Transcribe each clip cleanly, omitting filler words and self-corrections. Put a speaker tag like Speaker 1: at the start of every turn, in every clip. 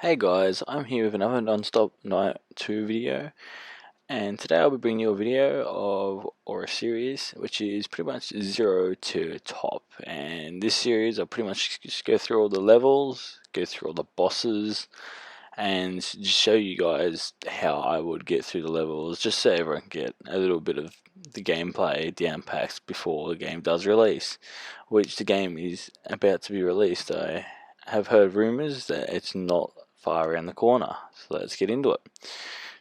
Speaker 1: Hey guys, I'm here with another Nonstop Night 2 video, and today I'll be bringing you a video or a series which is pretty much 0 to top. And this series I'll pretty much just go through all the levels, go through all the bosses, and just show you guys how I would get through the levels, just so everyone can get a little bit of the gameplay down packs before the game does release, which the game is about to be released. I have heard rumors that it's not far around the corner, so let's get into it.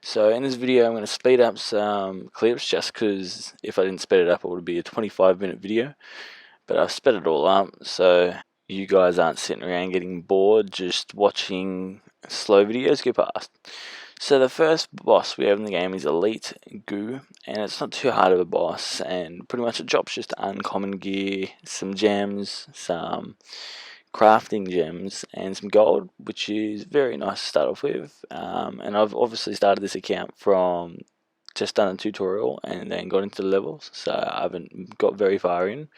Speaker 1: So in this video I'm going to speed up some clips, just because if I didn't speed it up it would be a 25-minute video, but I've sped it all up so you guys aren't sitting around getting bored just watching slow videos go past. So the first boss we have in the game is Elite Goo, and it's not too hard of a boss, and pretty much it drops just uncommon gear, some gems, some crafting gems, and some gold, which is very nice to start off with. And I've obviously started this account from just done a tutorial and then got into the levels, so I haven't got very far in,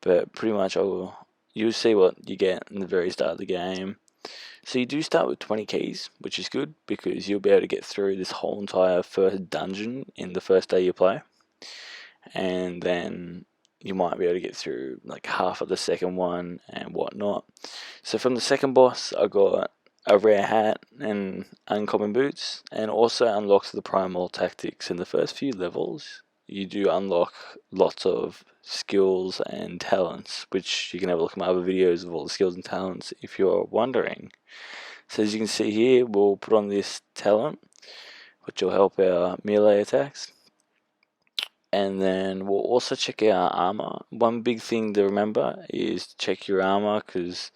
Speaker 1: but pretty much you'll see what you get in the very start of the game. So you do start with 20 keys, which is good because you'll be able to get through this whole entire first dungeon in the first day you play, and then you might be able to get through like half of the second one and whatnot. So from the second boss I got a rare hat and uncommon boots, and also unlocks the primal tactics. In the first few levels you do unlock lots of skills and talents, which you can have a look at my other videos of all the skills and talents if you're wondering. So as you can see here, we'll put on this talent which will help our melee attacks, and then we'll also check our armor. One big thing to remember is to check your armor, because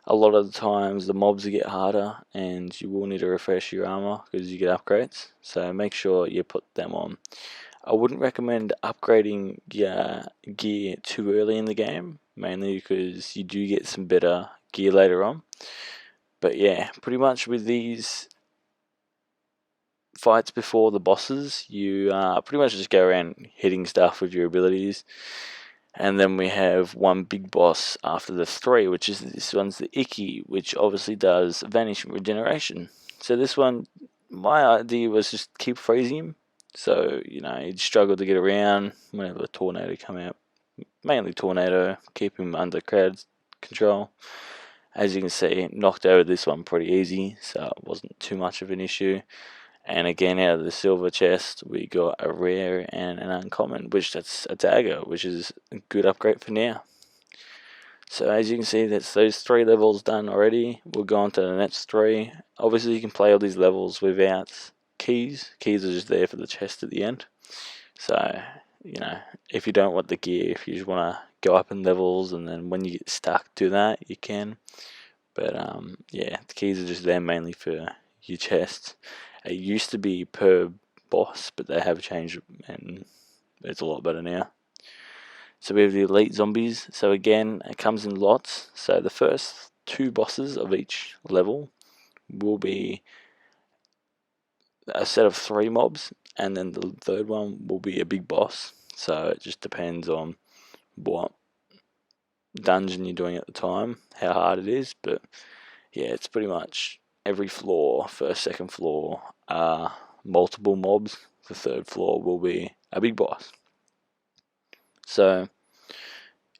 Speaker 1: a lot of the times the mobs get harder and you will need to refresh your armor because you get upgrades, so make sure you put them on. I wouldn't recommend upgrading your gear too early in the game, mainly because you do get some better gear later on. But yeah, pretty much with these fights before the bosses, you pretty much just go around hitting stuff with your abilities. And then we have one big boss after the three, which is this one's the Icky, which obviously does vanish and regeneration. So this one, my idea was just keep freezing him, so he'd struggle to get around whenever the tornado come out. Mainly tornado, keep him under crowd control. As you can see, knocked over this one pretty easy, so it wasn't too much of an issue. And again, out of the silver chest, we got a rare and an uncommon, which that's a dagger, which is a good upgrade for now. So as you can see, that's those 3 levels done already. We'll go on to the next 3. Obviously, you can play all these levels without keys. Keys are just there for the chest at the end. So, if you don't want the gear, if you just want to go up in levels and then when you get stuck do that, you can. But yeah, the keys are just there mainly for your chests. It used to be per boss, but they have changed and it's a lot better now. So we have the elite zombies. So again, it comes in lots. So the first 2 bosses of each level will be a set of 3 mobs, and then the third one will be a big boss. So it just depends on what dungeon you're doing at the time, how hard it is. But yeah, it's pretty much every floor, first, second floor, multiple mobs. The third floor will be a big boss. So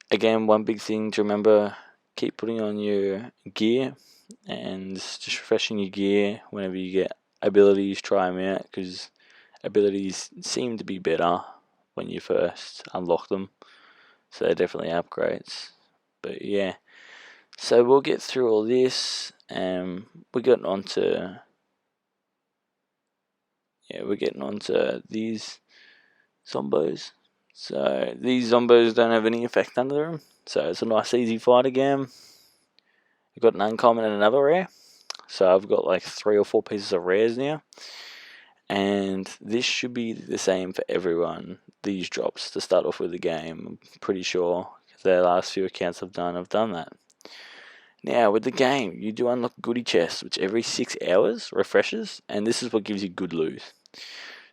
Speaker 1: again, one big thing to remember, keep putting on your gear and just refreshing your gear whenever you get abilities. Try them out, because abilities seem to be better when you first unlock them, so they're definitely upgrades. But yeah, so we'll get through all this, and we're getting on to these zombos. So these zombos don't have any effect under them, so it's a nice easy fight again. I've got an uncommon and another rare, so I've got like 3 or 4 pieces of rares now, and this should be the same for everyone. These drops to start off with the game, I'm pretty sure. The last few accounts I've done that. Now with the game, you do unlock goodie chests, which every 6 hours refreshes, and this is what gives you good loot.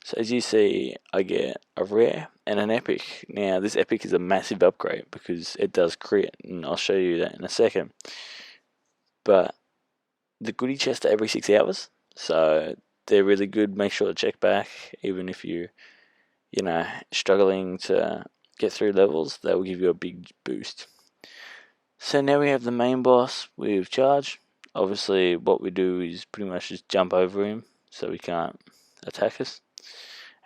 Speaker 1: So as you see, I get a rare and an epic. Now this epic is a massive upgrade because it does crit, and I'll show you that in a second. But the goodie chest every 6 hours, so they're really good. Make sure to check back, even if you struggling to get through levels. They will give you a big boost. So now we have the main boss with charge. Obviously, what we do is pretty much just jump over him, so he can't attack us.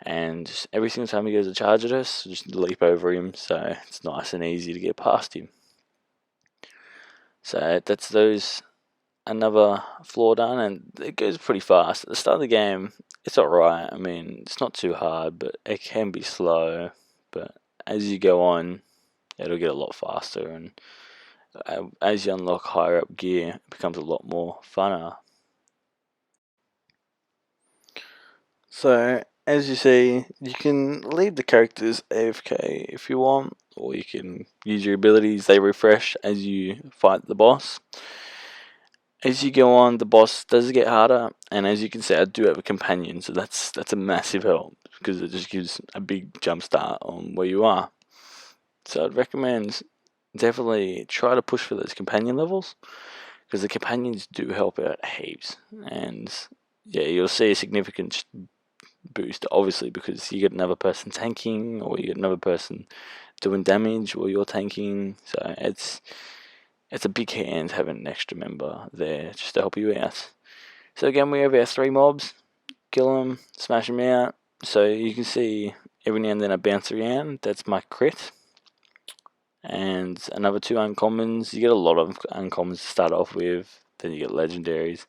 Speaker 1: And just every single time he goes to charge at us, just leap over him, so it's nice and easy to get past him. So that's those. Another floor done, and it goes pretty fast. At the start of the game, it's alright. I mean, it's not too hard, but it can be slow. But as you go on, it'll get a lot faster, and as you unlock higher up gear, it becomes a lot more funner. So, as you see, you can leave the characters AFK if you want, or you can use your abilities. They refresh as you fight the boss. As you go on, the boss does get harder, and as you can see, I do have a companion, so that's a massive help, because it just gives a big jump start on where you are. So I'd recommend definitely try to push for those companion levels, because the companions do help out heaps, and yeah, you'll see a significant boost, obviously, because you get another person tanking, or you get another person doing damage while you're tanking, so it's a big hand having an extra member there just to help you out. So again, we have our 3 mobs. Kill them, smash them out. So you can see every now and then I bounce around. That's my crit. And another 2 uncommons. You get a lot of uncommons to start off with. Then you get legendaries.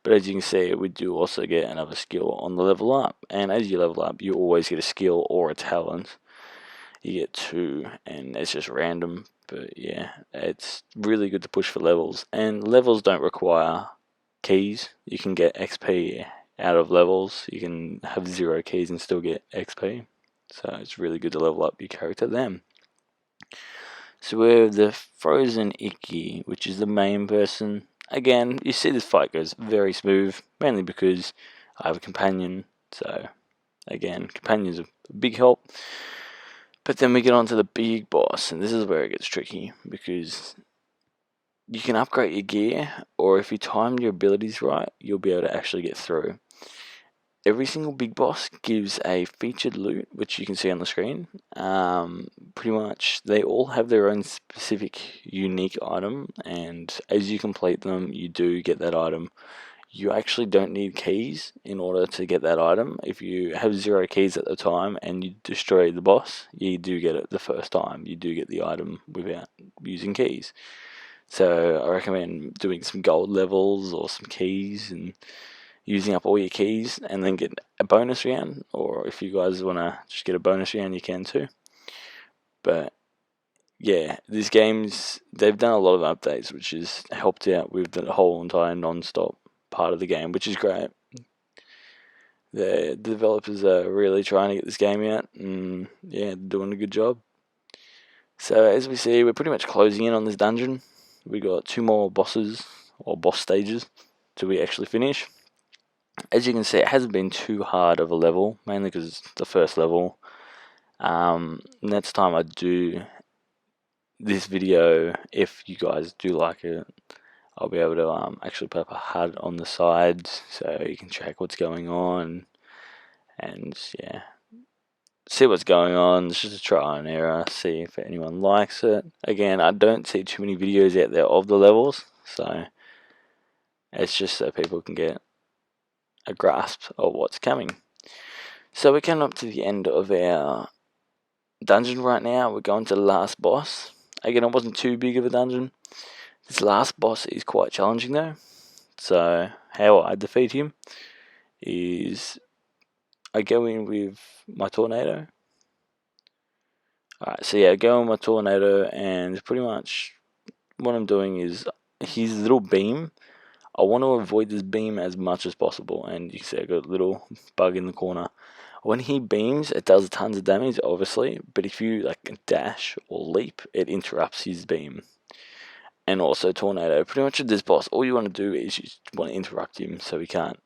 Speaker 1: But as you can see, we do also get another skill on the level up. And as you level up, you always get a skill or a talent. You get 2, and it's just random. But yeah, it's really good to push for levels. And levels don't require keys. You can get XP out of levels. You can have 0 keys and still get XP. So it's really good to level up your character then. So we have the Frozen Icky, which is the main person. Again, you see this fight goes very smooth, mainly because I have a companion. So again, companions are a big help. But then we get on to the big boss, and this is where it gets tricky, because you can upgrade your gear, or if you time your abilities right, you'll be able to actually get through. Every single big boss gives a featured loot, which you can see on the screen. Pretty much, they all have their own specific, unique item, and as you complete them, you do get that item. You actually don't need keys in order to get that item. If you have 0 keys at the time and you destroy the boss, you do get it the first time. You do get the item without using keys. So I recommend doing some gold levels or some keys and using up all your keys, and then get a bonus round. Or if you guys want to just get a bonus round, you can too. But yeah, these games, they've done a lot of updates, which has helped out with the whole entire non-stop part of the game, which is great. The developers are really trying to get this game out, and yeah, doing a good job. So as we see, we're pretty much closing in on this dungeon. We got 2 more bosses, or boss stages, till we actually finish. As you can see, it hasn't been too hard of a level, mainly because it's the first level. Next time I do this video, if you guys do like it, I'll be able to actually put up a HUD on the sides so you can track what's going on, and yeah, see what's going on. It's just a trial and error, see if anyone likes it. Again, I don't see too many videos out there of the levels, so it's just so people can get a grasp of what's coming. So we're coming up to the end of our dungeon right now. We're going to the last boss. Again, it wasn't too big of a dungeon. This last boss is quite challenging though. So how I defeat him is I go in with my tornado. Alright, so yeah, I go in with my tornado, and pretty much what I'm doing is his little beam. I want to avoid this beam as much as possible, and you can see I got a little bug in the corner. When he beams, it does tons of damage, obviously, but if you like dash or leap, it interrupts his beam. And also tornado. Pretty much with this boss, all you want to do is you just want to interrupt him so he can't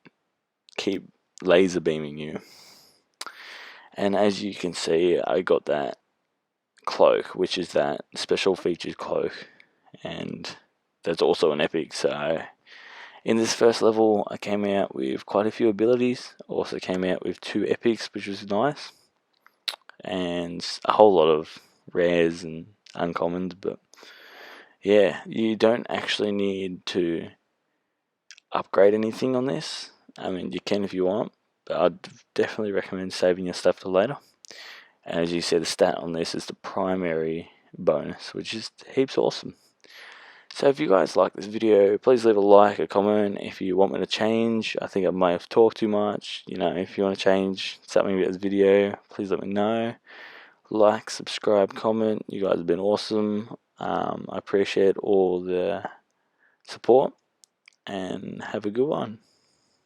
Speaker 1: keep laser beaming you. And as you can see, I got that cloak, which is that special featured cloak, and that's also an epic, so In this first level, I came out with quite a few abilities. Also came out with 2 epics, which was nice, and a whole lot of rares and uncommons. But yeah, you don't actually need to upgrade anything on this. I mean, you can if you want, but I'd definitely recommend saving your stuff for later. And as you see, the stat on this is the primary bonus, which is heaps awesome. So if you guys like this video, please leave a like, a comment. If you want me to change, I think I might have talked too much. You know, if you want to change something about this video, please let me know. Like, subscribe, comment. You guys have been awesome. I appreciate all the support, and have a good one.